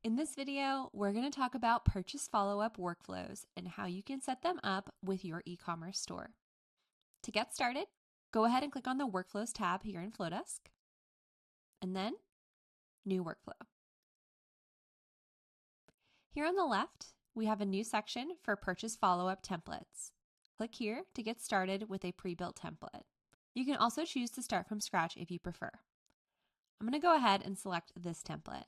In this video, we're going to talk about purchase follow-up workflows and how you can set them up with your e-commerce store. To get started, go ahead and click on the Workflows tab here in Flodesk, and then New Workflow. Here on the left, we have a new section for purchase follow-up templates. Click here to get started with a pre-built template. You can also choose to start from scratch if you prefer. I'm going to go ahead and select this template.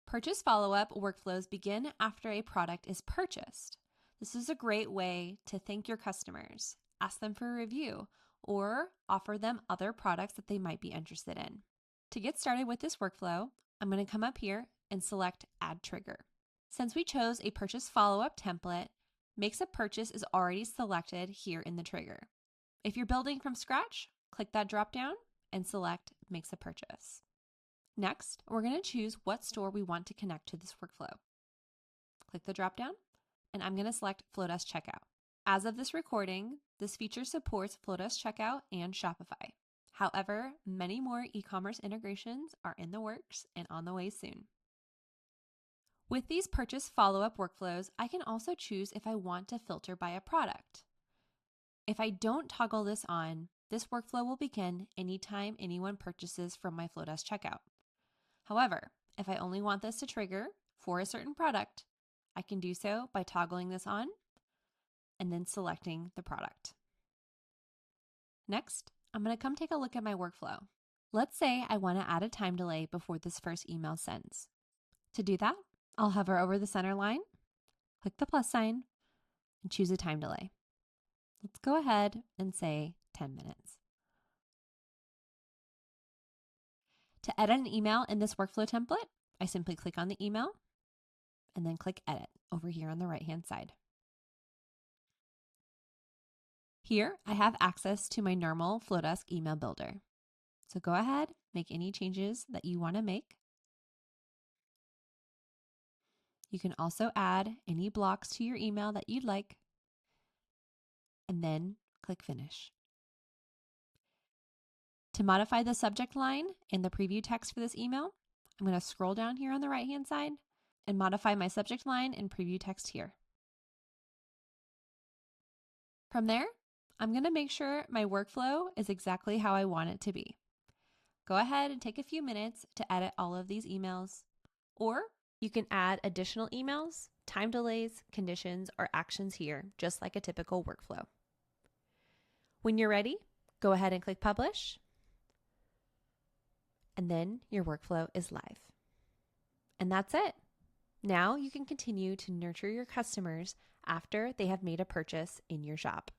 Purchase follow-up workflows begin after a product is purchased. This is a great way to thank your customers, ask them for a review, or offer them other products that they might be interested in. To get started with this workflow, I'm going to come up here and select Add Trigger. Since we chose a purchase follow-up template, Makes a Purchase is already selected here in the trigger. If you're building from scratch, click that drop-down and select Makes a Purchase. Next, we're going to choose what store we want to connect to this workflow. Click the drop-down, and I'm going to select Flodesk Checkout. As of this recording, this feature supports Flodesk Checkout and Shopify. However, many more e-commerce integrations are in the works and on the way soon. With these purchase follow-up workflows, I can also choose if I want to filter by a product. If I don't toggle this on, this workflow will begin anytime anyone purchases from my Flodesk Checkout. However, if I only want this to trigger for a certain product, I can do so by toggling this on and then selecting the product. Next, I'm going to come take a look at my workflow. Let's say I want to add a time delay before this first email sends. To do that, I'll hover over the center line, click the plus sign, and choose a time delay. Let's go ahead and say 10 minutes. To edit an email in this workflow template, I simply click on the email and then click Edit over here on the right-hand side. Here, I have access to my normal Flodesk email builder. So go ahead, make any changes that you want to make. You can also add any blocks to your email that you'd like, and then click Finish. To modify the subject line and the preview text for this email, I'm going to scroll down here on the right-hand side and modify my subject line and preview text here. From there, I'm going to make sure my workflow is exactly how I want it to be. Go ahead and take a few minutes to edit all of these emails, or you can add additional emails, time delays, conditions, or actions here, just like a typical workflow. When you're ready, go ahead and click Publish, and then your workflow is live. And that's it. Now you can continue to nurture your customers after they have made a purchase in your shop.